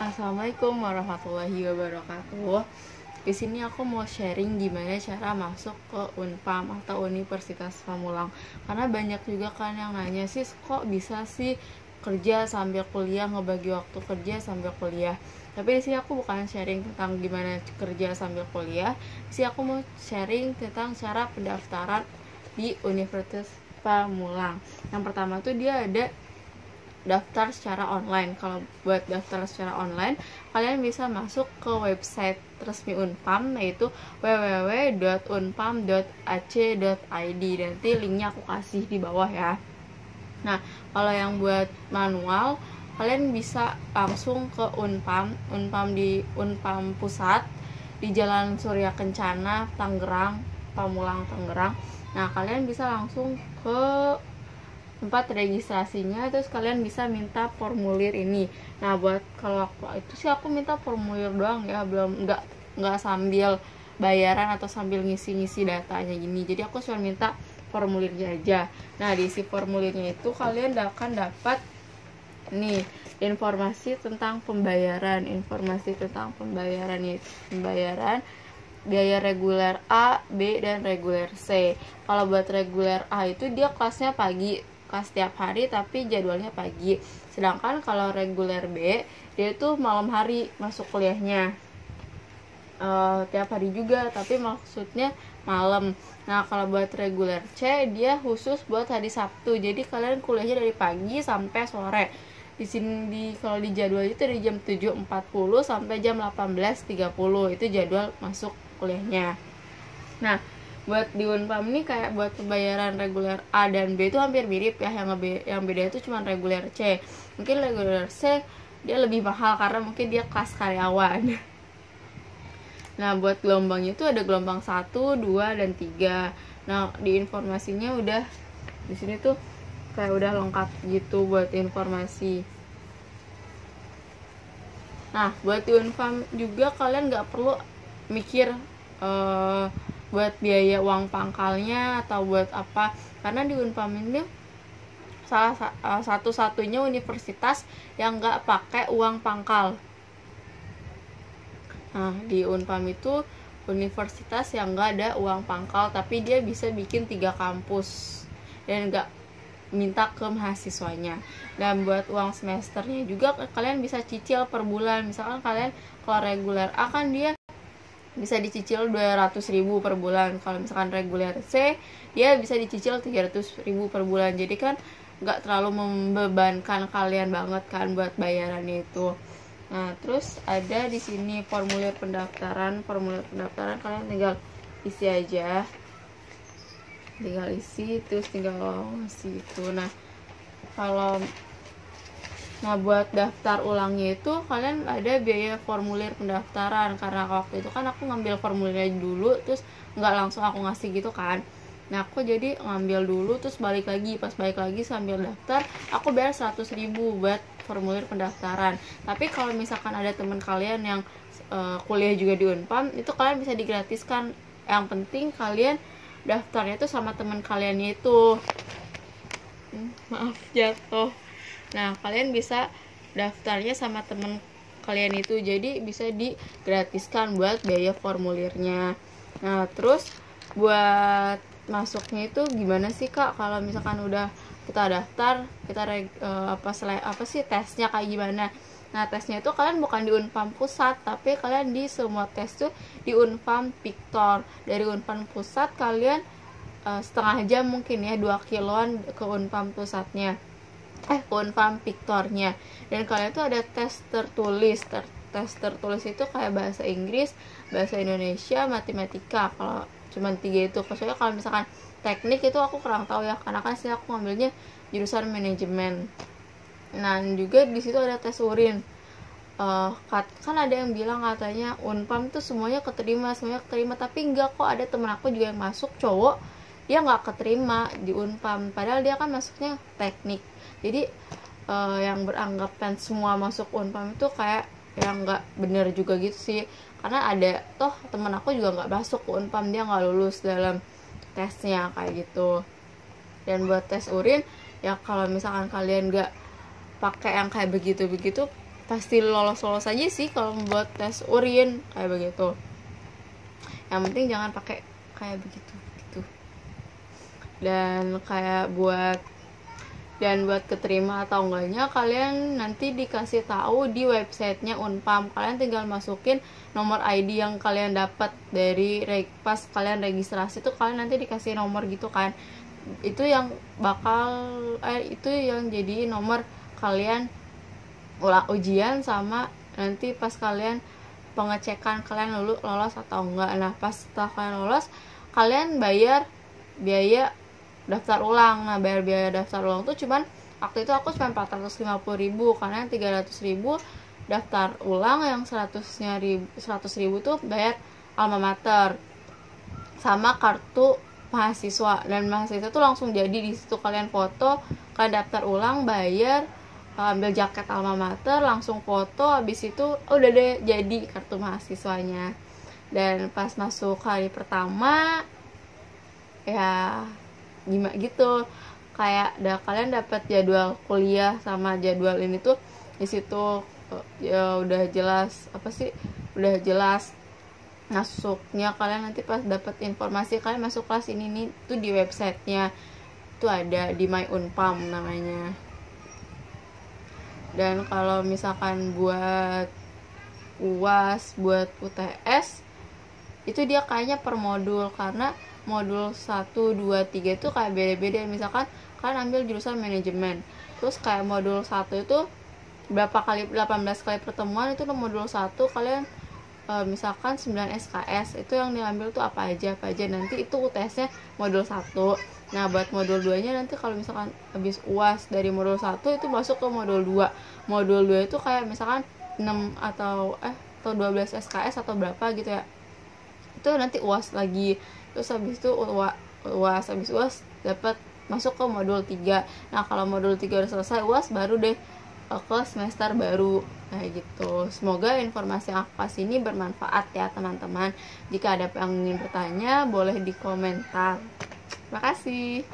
Assalamualaikum warahmatullahi wabarakatuh. Di sini aku mau sharing gimana cara masuk ke Unpam atau Universitas Pamulang. Karena banyak juga kan yang nanya sih, kok bisa sih kerja sambil kuliah, ngebagi waktu kerja sambil kuliah. Tapi di sini aku bukan sharing tentang gimana kerja sambil kuliah. Di sini aku mau sharing tentang cara pendaftaran di Universitas Pamulang. Yang pertama tuh dia ada daftar secara online. Kalau buat daftar secara online, kalian bisa masuk ke website resmi Unpam, yaitu www.unpam.ac.id. Nanti linknya aku kasih di bawah ya. Nah, kalau yang buat manual, kalian bisa langsung ke Unpam di Unpam Pusat di Jalan Surya Kencana, Tangerang, Pamulang, Tangerang. Nah, kalian bisa langsung ke tempat registrasinya, terus kalian bisa minta formulir ini. Nah, buat kalau itu sih aku minta formulir doang ya, belum nggak sambil bayaran atau sambil ngisi-ngisi datanya gini. Jadi aku cuma minta formulirnya aja. Nah, di isi formulirnya itu kalian akan dapat nih informasi tentang pembayaran biaya reguler A, B, dan reguler C. Kalau buat reguler A itu dia kelasnya pagi, kelas setiap hari tapi jadwalnya pagi. Sedangkan kalau reguler B dia itu malam hari masuk kuliahnya, tiap hari juga tapi maksudnya malam. Nah, kalau buat reguler C dia khusus buat hari Sabtu, jadi kalian kuliahnya dari pagi sampai sore. Di sini kalau di jadwal itu dari jam 7.40 sampai jam 18.30 itu jadwal masuk kuliahnya. Nah, buat di Unpam ini kayak buat pembayaran reguler A dan B itu hampir mirip ya, yang beda itu cuma reguler C. Mungkin reguler C dia lebih mahal karena mungkin dia kelas karyawan. Nah, buat gelombangnya itu ada gelombang 1, 2, dan 3. Nah, di informasinya udah di sini tuh kayak udah lengkap gitu buat informasi. Nah, buat di Unpam juga kalian nggak perlu mikir buat biaya uang pangkalnya atau buat apa, karena di Unpam ini salah satu-satunya universitas yang nggak pakai uang pangkal. Nah, di Unpam itu universitas yang nggak ada uang pangkal, tapi dia bisa bikin 3 kampus dan nggak minta ke mahasiswanya. Dan buat uang semesternya juga kalian bisa cicil per bulan. Misalkan kalian kalau reguler A kan dia bisa dicicil 200.000 per bulan. Kalau misalkan reguler C dia bisa dicicil 300.000 per bulan. Jadi kan nggak terlalu membebankan kalian banget kan buat bayarannya itu. Nah, terus ada di sini formulir pendaftaran kalian tinggal isi aja, terus tinggal ngisi itu. Nah, buat daftar ulangnya itu kalian ada biaya formulir pendaftaran, karena waktu itu kan aku ngambil formulirnya dulu terus nggak langsung aku ngasih gitu kan. Nah, aku jadi ngambil dulu terus balik lagi, pas balik lagi sambil daftar aku bayar 100.000 buat formulir pendaftaran. Tapi kalau misalkan ada teman kalian yang kuliah juga di Unpam, itu kalian bisa digratiskan. Yang penting kalian daftarnya tuh sama teman kalian itu. Maaf jatuh. Nah, kalian bisa daftarnya sama teman kalian itu, jadi bisa digratiskan buat biaya formulirnya. Nah, terus buat masuknya itu gimana sih Kak? Kalau misalkan udah kita daftar, kita tesnya kayak gimana? Nah, tesnya itu kalian bukan di Unpam Pusat, tapi kalian di semua tes tuh di Unpam Victor. Dari Unpam Pusat kalian setengah jam mungkin ya, 2 kiloan ke Unpam Pusatnya, ke Unpam Victornya. Dan kalian tuh ada tes tertulis. Tes tertulis itu kayak bahasa Inggris, bahasa Indonesia, matematika. Kalau cuma 3 itu. Soalnya kalau misalkan teknik itu aku kurang tahu ya, karena kan sih aku ngambilnya jurusan manajemen. Nah, juga di situ ada tes urin. Kan ada yang bilang katanya Unpam tuh semuanya keterima, tapi enggak kok. Ada temen aku juga yang masuk cowok, dia nggak keterima di Unpam, padahal dia kan masuknya teknik. Jadi yang beranggapan semua masuk Unpam itu kayak yang nggak bener juga gitu sih, karena ada temen aku juga nggak masuk ke Unpam, dia nggak lulus dalam tesnya kayak gitu. Dan buat tes urin ya, kalau misalkan kalian nggak pakai yang kayak begitu pasti lolos aja sih kalau membuat tes urin kayak begitu. Yang penting jangan pakai kayak begitu gitu. Dan kayak buat keterima atau enggaknya kalian nanti dikasih tahu di websitenya Unpam. Kalian tinggal masukin nomor ID yang kalian dapat dari pas kalian registrasi tuh, kalian nanti dikasih nomor gitu kan. Itu yang itu yang jadi nomor kalian ujian sama nanti pas kalian pengecekan kalian lolos atau enggak. Nah pas setelah kalian lolos, kalian bayar biaya daftar ulang. Nah bayar biaya daftar ulang tuh cuman waktu itu aku cuma 450.000, karena yang 300.000 daftar ulang, yang 100.000 tuh bayar alma mater sama kartu mahasiswa. Dan mahasiswa tuh langsung jadi di situ, kalian foto, kalian daftar ulang, bayar, ambil jaket alma mater, langsung foto, habis itu udah deh jadi kartu mahasiswanya. Dan pas masuk hari pertama ya gimana gitu, kayak kalian dapat jadwal kuliah sama jadwal ini tuh di situ ya udah jelas udah jelas masuknya. Kalian nanti pas dapat informasi kalian masuk kelas ini nih tuh di websitenya tuh ada di My Unpam namanya. Dan kalau misalkan buat UAS, buat UTS itu dia kayaknya per modul, karena modul 1, 2, 3 itu kayak beda-beda. Misalkan kalian ambil jurusan manajemen, terus kayak modul 1 itu 18 kali pertemuan, itu modul 1 kalian misalkan 9 SKS, itu yang diambil tuh apa aja nanti itu UTS-nya modul 1. Nah buat modul 2 nya nanti kalau misalkan habis UAS dari modul 1 itu masuk ke modul 2. Modul 2 itu kayak misalkan 6 atau 12 SKS atau berapa gitu ya, itu nanti UAS lagi. Terus habis itu habis UAS dapat masuk ke modul 3. Nah kalau modul 3 udah selesai UAS, baru deh ke semester baru kayak gitu. Semoga informasi yang aku kasih ini bermanfaat ya teman-teman. Jika ada yang ingin bertanya boleh di komentar. Terima kasih.